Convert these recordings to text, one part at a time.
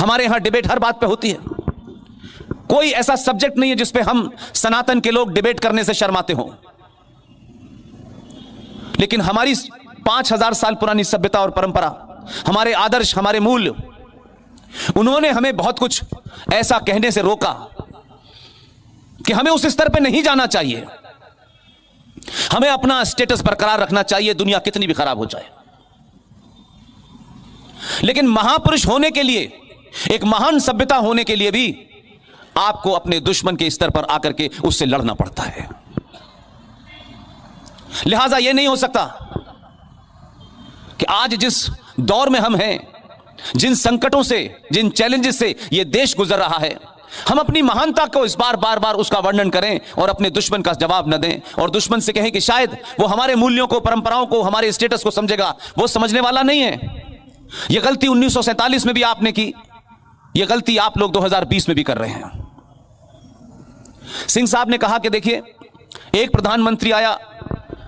हमारे यहां डिबेट हर बात पे होती है। कोई ऐसा सब्जेक्ट नहीं है जिस पे हम सनातन के लोग डिबेट करने से शर्माते हों। लेकिन हमारी 5000 साल पुरानी सभ्यता और परंपरा, हमारे आदर्श, हमारे मूल्य, उन्होंने हमें बहुत कुछ ऐसा कहने से रोका कि हमें उस स्तर पे नहीं जाना चाहिए। हमें अपना स्टेटस बरकरार रखना चाहिए, दुनिया कितनी भी खराब हो जाए। लेकिन महापुरुष होने के लिए, एक महान सभ्यता होने के लिए भी आपको अपने दुश्मन के स्तर पर आकर के उससे लड़ना पड़ता है। लिहाजा यह नहीं हो सकता कि आज जिस दौर में हम हैं, जिन संकटों से, जिन चैलेंजेस से यह देश गुजर रहा है, हम अपनी महानता को इस बार बार उसका वर्णन करें और अपने दुश्मन का जवाब न दें और दुश्मन से कहें कि शायद वो हमारे मूल्यों को, परंपराओं को, हमारे स्टेटस को समझेगा। वो समझने वाला नहीं है। यह गलती 1947 में भी आपने की, यह गलती आप लोग 2020 में भी कर रहे हैं। सिंह साहब ने कहा कि देखिए, एक प्रधानमंत्री आया,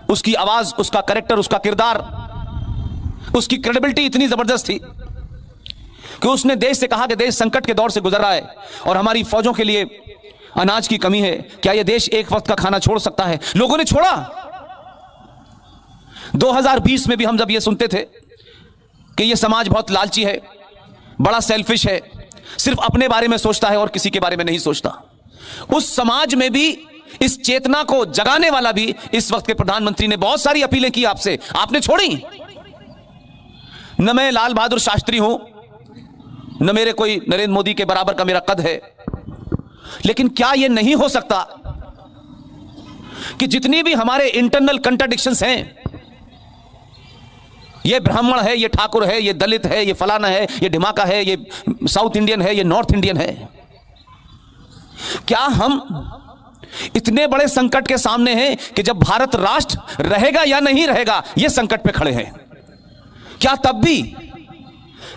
उसकी आवाज, उसका कैरेक्टर, उसका किरदार, उसकी क्रेडिबिलिटी इतनी जबरदस्त थी कि उसने देश से कहा कि देश संकट के दौर से गुजर रहा है और हमारी फौजों के लिए अनाज की कमी है, क्या यह देश एक वक्त का खाना छोड़ सकता है? लोगों ने छोड़ा। 2020 में भी हम जब यह सुनते थे कि यह समाज बहुत लालची है, बड़ा सेल्फिश है, सिर्फ अपने बारे में सोचता है और किसी के बारे में नहीं सोचता, उस समाज में भी इस चेतना को जगाने वाला भी इस वक्त के प्रधानमंत्री ने बहुत सारी अपीलें की आपसे, आपने छोड़ी। न मैं लाल बहादुर शास्त्री हूं, न मेरे कोई नरेंद्र मोदी के बराबर का मेरा कद है, लेकिन क्या यह नहीं हो सकता कि जितनी भी हमारे इंटरनल कंट्राडिक्शंस हैं, ये ब्राह्मण है, ये ठाकुर है, ये दलित है, ये फलाना है, ये ढिमाका है, ये साउथ इंडियन है, ये नॉर्थ इंडियन है, क्या हम इतने बड़े संकट के सामने हैं कि जब भारत राष्ट्र रहेगा या नहीं रहेगा, ये संकट पे खड़े हैं? क्या तब भी,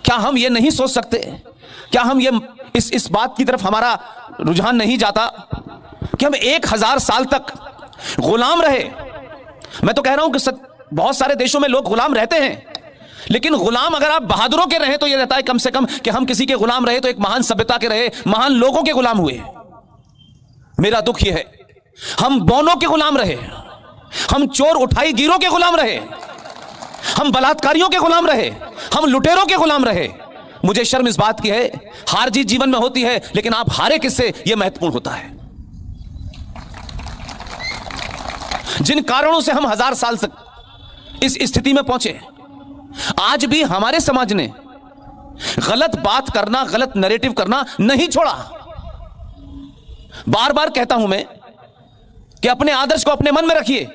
क्या हम ये नहीं सोच सकते, क्या हम ये इस बात की तरफ हमारा रुझान नहीं जाता कि हम 1000 साल तक गुलाम रहे? मैं तो कह रहा हूं कि बहुत सारे देशों में लोग गुलाम रहते हैं, लेकिन गुलाम अगर आप बहादुरों के रहे तो यह रहता है कम से कम कि हम किसी के गुलाम रहे तो एक महान सभ्यता के रहे, महान लोगों के गुलाम हुए। मेरा दुख यह है, हम बौनों के गुलाम रहे, हम चोर उठाई गिरों के गुलाम रहे, हम बलात्कारियों के गुलाम रहे, हम लुटेरों के गुलाम रहे। मुझे शर्म इस बात की है, हार जीत जीवन में होती है, लेकिन आप हारे किससे, यह महत्वपूर्ण होता है। जिन कारणों से हम 1000 साल तक इस स्थिति में पहुंचे, आज भी हमारे समाज ने गलत बात करना, गलत नैरेटिव करना नहीं छोड़ा। बार बार कहता हूं मैं कि अपने आदर्श को अपने मन में रखिए,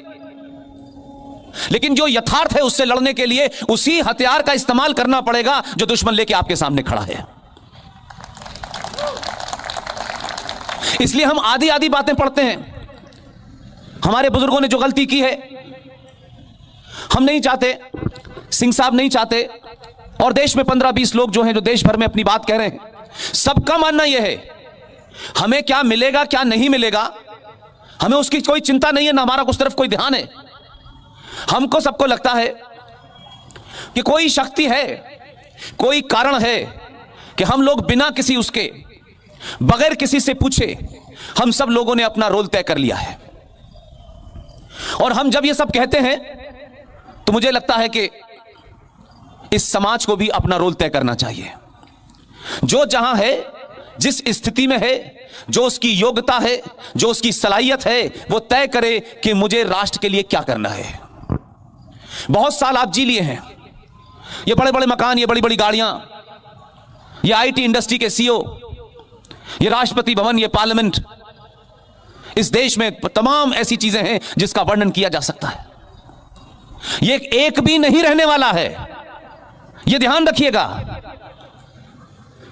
लेकिन जो यथार्थ है उससे लड़ने के लिए उसी हथियार का इस्तेमाल करना पड़ेगा जो दुश्मन लेके आपके सामने खड़ा है। इसलिए हम आधी आधी बातें पढ़ते हैं। हमारे बुजुर्गों ने जो गलती की है, हम नहीं चाहते, सिंह साहब नहीं चाहते, और देश में 15-20 लोग जो हैं, जो देश भर में अपनी बात कह रहे हैं, सबका मानना यह है हमें क्या मिलेगा क्या नहीं मिलेगा, हमें उसकी कोई चिंता नहीं है, ना हमारा उस तरफ कोई ध्यान है। हमको सबको लगता है कि कोई शक्ति है, कोई कारण है कि हम लोग बिना किसी उसके, बगैर किसी से पूछे, हम सब लोगों ने अपना रोल तय कर लिया है। और हम जब ये सब कहते हैं तो मुझे लगता है कि इस समाज को भी अपना रोल तय करना चाहिए। जो जहां है, जिस स्थिति में है, जो उसकी योग्यता है, जो उसकी सलाहियत है, वो तय करे कि मुझे राष्ट्र के लिए क्या करना है। बहुत साल आप जी लिए हैं, ये बड़े बड़े मकान, ये बड़ी बड़ी गाड़ियां, ये आईटी इंडस्ट्री के सीईओ, ये राष्ट्रपति भवन, ये पार्लियामेंट, इस देश में तमाम ऐसी चीजें हैं जिसका वर्णन किया जा सकता है। ये एक भी नहीं रहने वाला है, ये ध्यान रखिएगा।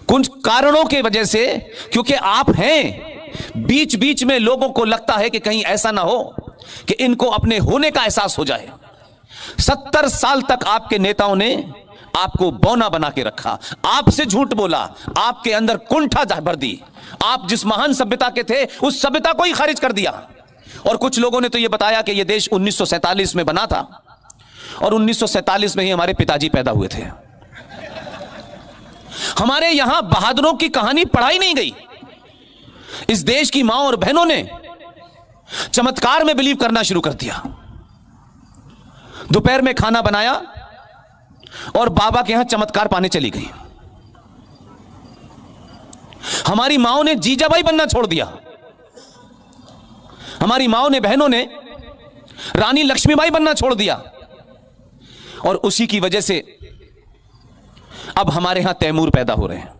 कुछ कारणों की वजह से, क्योंकि आप हैं, बीच बीच में लोगों को लगता है कि कहीं ऐसा ना हो कि इनको अपने होने का एहसास हो जाए। 70 साल तक आपके नेताओं ने आपको बौना बना के रखा, आपसे झूठ बोला, आपके अंदर कुंठा भर दी, आप जिस महान सभ्यता के थे उस सभ्यता को ही खारिज कर दिया। और कुछ लोगों ने तो यह बताया कि यह देश 1947 में बना था और 1947 में ही हमारे पिताजी पैदा हुए थे। हमारे यहां बहादुरों की कहानी पढ़ाई नहीं गई। इस देश की मां और बहनों ने चमत्कार में बिलीव करना शुरू कर दिया। दोपहर में खाना बनाया और बाबा के यहां चमत्कार पाने चली गई। हमारी माओं ने जीजाबाई बनना छोड़ दिया। हमारी माओं ने, बहनों ने रानी लक्ष्मीबाई बनना छोड़ दिया। और उसी की वजह से अब हमारे यहां तैमूर पैदा हो रहे हैं।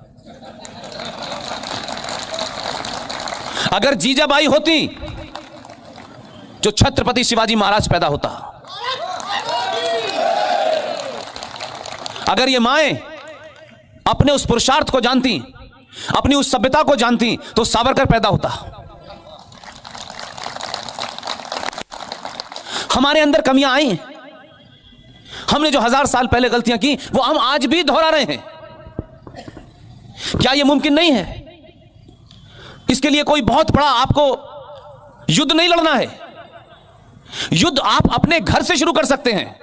अगर जीजाबाई होती जो छत्रपति शिवाजी महाराज पैदा होता। अगर ये माएं अपने उस पुरुषार्थ को जानती, अपनी उस सभ्यता को जानती, तो सावरकर पैदा होता। हमारे अंदर कमियां आई। हमने जो 1000 साल पहले गलतियां की वो हम आज भी दोहरा रहे हैं। क्या यह मुमकिन नहीं है? इसके लिए कोई बहुत बड़ा आपको युद्ध नहीं लड़ना है। युद्ध आप अपने घर से शुरू कर सकते हैं।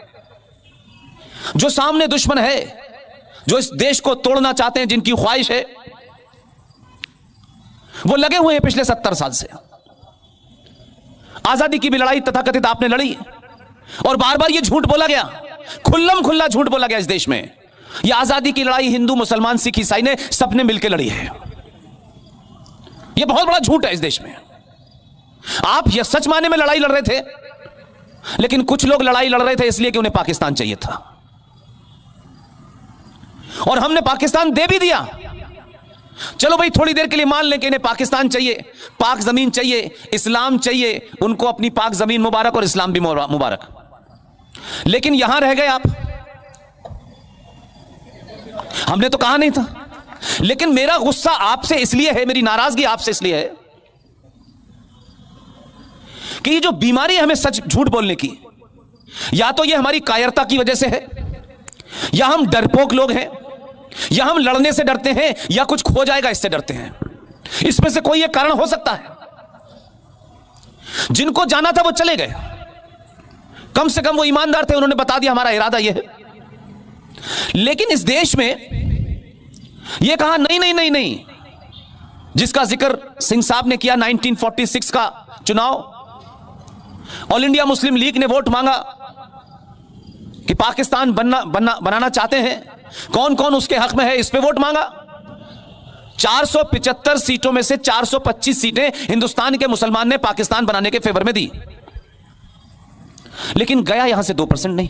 जो सामने दुश्मन है, जो इस देश को तोड़ना चाहते हैं, जिनकी ख्वाहिश है, वो लगे हुए हैं पिछले 70 साल से। आजादी की भी लड़ाई तथाकथित आपने लड़ी और बार बार ये झूठ बोला गया, खुल्लम खुल्ला झूठ बोला गया इस देश में। यह आजादी की लड़ाई हिंदू, मुसलमान, सिख, ईसाई ने सबने मिलकर लड़ी है। यह बहुत बड़ा झूठ है इस देश में। आप यह सच माने में लड़ाई लड़ रहे थे, लेकिन कुछ लोग लड़ाई लड़ रहे थे इसलिए कि उन्हें पाकिस्तान चाहिए था, और हमने पाकिस्तान दे भी दिया। चलो भाई, थोड़ी देर के लिए मान लें कि इन्हें पाकिस्तान चाहिए, पाक जमीन चाहिए, इस्लाम चाहिए, उनको अपनी पाक जमीन मुबारक और इस्लाम भी मुबारक। लेकिन यहां रह गए आप। हमने तो कहा नहीं था। लेकिन मेरा गुस्सा आपसे इसलिए है, मेरी नाराजगी आपसे इसलिए है कि ये जो बीमारी है हमें सच झूठ बोलने की, या तो ये हमारी कायरता की वजह से है, या हम डरपोक लोग हैं, या हम लड़ने से डरते हैं, या कुछ खो जाएगा इससे डरते हैं। इसमें से कोई एक कारण हो सकता है। जिनको जाना था वो चले गए, कम से कम वो ईमानदार थे, उन्होंने बता दिया हमारा इरादा यह है। लेकिन इस देश में यह कहा नहीं नहीं नहीं नहीं, जिसका जिक्र सिंह साहब ने किया 1946 का चुनाव, ऑल इंडिया मुस्लिम लीग ने वोट मांगा कि पाकिस्तान बनाना चाहते हैं, कौन कौन उसके हक में है, इस पे वोट मांगा। 475 सीटों में से 425 सीटें हिंदुस्तान के मुसलमान ने पाकिस्तान बनाने के फेवर में दी। लेकिन गया यहां से 2% नहीं,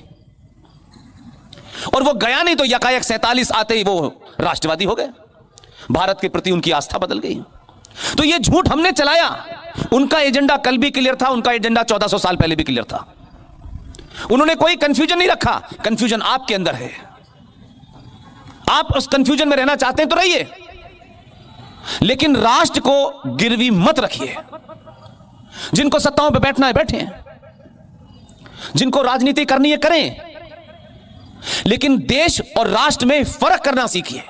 और वो गया नहीं तो यकायक 47 आते ही वो राष्ट्रवादी हो गए। भारत के प्रति उनकी आस्था बदल गई। तो ये झूठ हमने चलाया। उनका एजेंडा कल भी क्लियर था, उनका एजेंडा 1400 साल पहले भी क्लियर था। उन्होंने कोई कंफ्यूजन नहीं रखा। कंफ्यूजन आपके अंदर है। आप उस कंफ्यूजन में रहना चाहते हैं तो रहिए, लेकिन राष्ट्र को गिरवी मत रखिए। जिनको सत्ताओं पे बैठना है बैठे, जिनको राजनीति करनी है करें, लेकिन देश और राष्ट्र में फर्क करना सीखिए।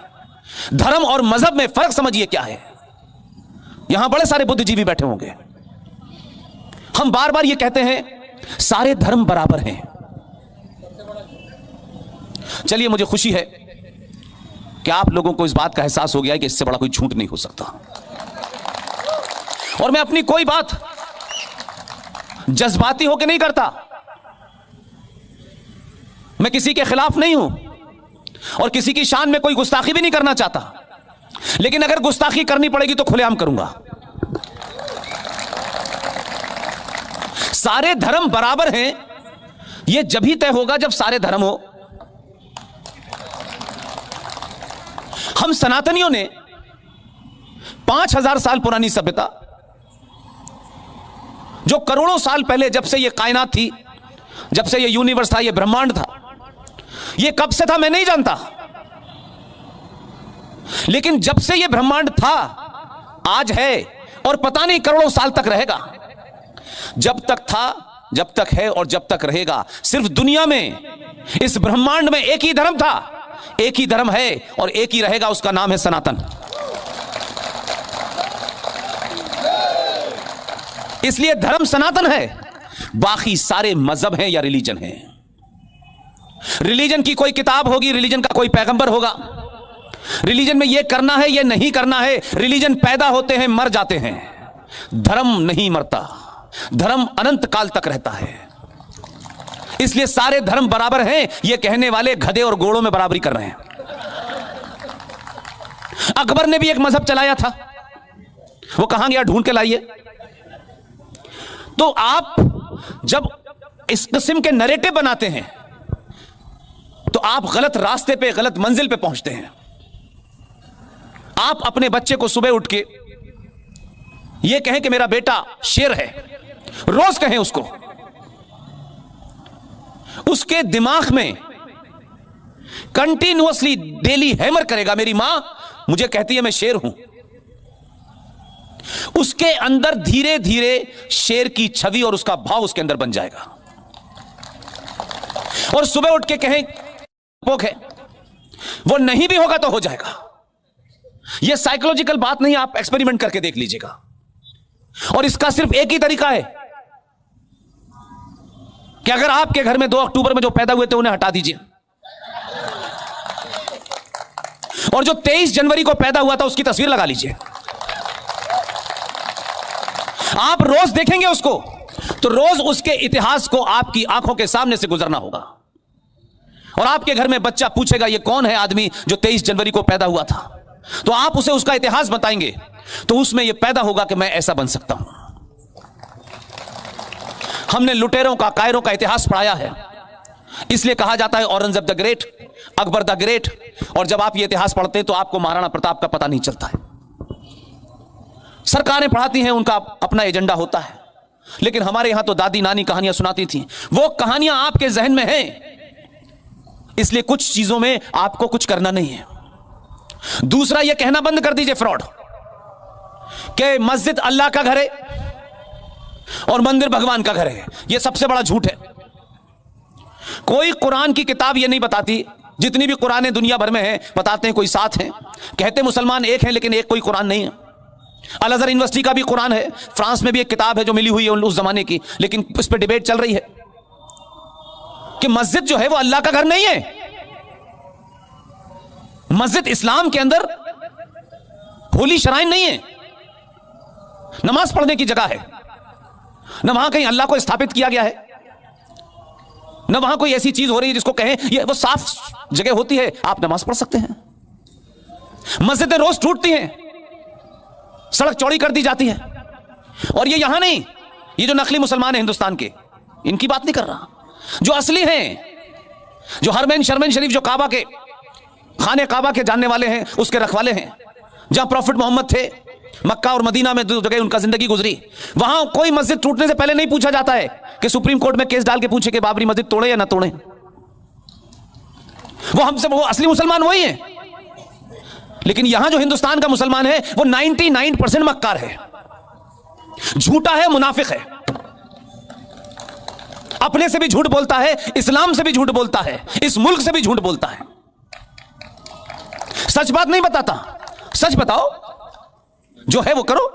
धर्म और मजहब में फर्क समझिए क्या है। यहां बड़े सारे बुद्धिजीवी बैठे होंगे। हम बार बार ये कहते हैं सारे धर्म बराबर हैं। चलिए, मुझे खुशी है कि आप लोगों को इस बात का एहसास हो गया है कि इससे बड़ा कोई झूठ नहीं हो सकता। और मैं अपनी कोई बात जज्बाती होकर नहीं करता। मैं किसी के खिलाफ नहीं हूं और किसी की शान में कोई गुस्ताखी भी नहीं करना चाहता, लेकिन अगर गुस्ताखी करनी पड़ेगी तो खुलेआम करूंगा। सारे धर्म बराबर हैं, यह जब ही तय होगा जब सारे धर्म हो। हम सनातनियों ने 5000 साल पुरानी सभ्यता, जो करोड़ों साल पहले, जब से यह कायनात थी, जब से यह यूनिवर्स था, यह ब्रह्मांड था, यह कब से था मैं नहीं जानता, लेकिन जब से यह ब्रह्मांड था, आज है और पता नहीं करोड़ों साल तक रहेगा। जब तक था, जब तक है और जब तक रहेगा, सिर्फ दुनिया में, इस ब्रह्मांड में एक ही धर्म था, एक ही धर्म है और एक ही रहेगा। उसका नाम है सनातन। इसलिए धर्म सनातन है, बाकी सारे मजहब हैं या रिलीजन हैं। रिलीजन की कोई किताब होगी, रिलीजन का कोई पैगंबर होगा, रिलीजन में यह करना है, यह नहीं करना है। रिलीजन पैदा होते हैं, मर जाते हैं। धर्म नहीं मरता, धर्म अनंत काल तक रहता है। इसलिए सारे धर्म बराबर हैं, यह कहने वाले गधे और घोड़ों में बराबरी कर रहे हैं। अकबर ने भी एक मजहब चलाया था, वो कहां गया, ढूंढ के लाइए। तो आप जब इस किस्म के नैरेटिव बनाते हैं तो आप गलत रास्ते पे, गलत मंजिल पे पहुंचते हैं। आप अपने बच्चे को सुबह उठ के यह कहें कि मेरा बेटा शेर है, रोज कहें उसको, उसके दिमाग में कंटिन्यूअसली डेली हैमर करेगा, मेरी मां मुझे कहती है मैं शेर हूं। उसके अंदर धीरे धीरे शेर की छवि और उसका भाव उसके अंदर बन जाएगा। और सुबह उठ के कहें पोक है, वो नहीं भी होगा तो हो जाएगा। यह साइकोलॉजिकल बात नहीं, आप एक्सपेरिमेंट करके देख लीजिएगा। और इसका सिर्फ एक ही तरीका है कि अगर आपके घर में 2 अक्टूबर में जो पैदा हुए थे उन्हें हटा दीजिए, और जो 23 जनवरी को पैदा हुआ था उसकी तस्वीर लगा लीजिए। आप रोज देखेंगे उसको तो रोज उसके इतिहास को आपकी आंखों के सामने से गुजरना होगा। और आपके घर में बच्चा पूछेगा ये कौन है आदमी जो 23 जनवरी को पैदा हुआ था, तो आप उसे उसका इतिहास बताएंगे तो उसमें यह पैदा होगा कि मैं ऐसा बन सकता हूं। हमने लुटेरों का, कायरों का इतिहास पढ़ाया है, इसलिए कहा जाता है Aurangzeb the great, Akbar the great. और जब आप ये इतिहास पढ़ते हैं तो आपको महाराणा प्रताप का पता नहीं चलता है। सरकारें पढ़ाती हैं, उनका अपना एजेंडा होता है, लेकिन हमारे यहां तो दादी नानी कहानियां सुनाती थी। वो कहानियां आपके जहन में हैं, इसलिए कुछ चीजों में आपको कुछ करना नहीं है। दूसरा, यह कहना बंद कर दीजिए फ्रॉड कि मस्जिद अल्लाह का घर है और मंदिर भगवान का घर है। यह सबसे बड़ा झूठ है। कोई कुरान की किताब यह नहीं बताती, जितनी भी कुरानें दुनिया भर में हैं बताते हैं कोई 7 हैं, कहते मुसलमान एक हैं लेकिन एक कोई कुरान नहीं है। अल अज़हर यूनिवर्सिटी का भी कुरान है, फ्रांस में भी एक किताब है जो मिली हुई है उस जमाने की, लेकिन इस पर डिबेट चल रही है कि मस्जिद जो है वो अल्लाह का घर नहीं है। मस्जिद इस्लाम के अंदर होली शराइन नहीं है, नमाज पढ़ने की जगह है। न वहां कहीं अल्लाह को स्थापित किया गया है, न वहां कोई ऐसी चीज हो रही है जिसको कहें ये वो साफ जगह होती है, आप नमाज पढ़ सकते हैं। मस्जिदें रोज टूटती हैं, सड़क चौड़ी कर दी जाती है। और ये यहां नहीं, ये जो नकली मुसलमान हैं हिंदुस्तान के, इनकी बात नहीं कर रहा। जो असली हैं, जो हरमैन शर्मैन शरीफ, जो काबा के, खाने काबा के जानने वाले हैं, उसके रखवाले हैं, जहां प्रॉफिट मोहम्मद थे, मक्का और मदीना में 2 जगह उनका जिंदगी गुजरी, वहां कोई मस्जिद टूटने से पहले नहीं पूछा जाता है कि सुप्रीम कोर्ट में केस डाल के पूछे कि बाबरी मस्जिद तोड़े या ना तोड़े। वो हमसे, वो असली मुसलमान वही हैं। लेकिन यहां जो हिंदुस्तान का मुसलमान है वो 99% मक्कार है, झूठा है, मुनाफिक है, अपने से भी झूठ बोलता है, इस्लाम से भी झूठ बोलता है, इस मुल्क से भी झूठ बोलता है, सच बात नहीं बताता। सच बताओ, जो है वो करो।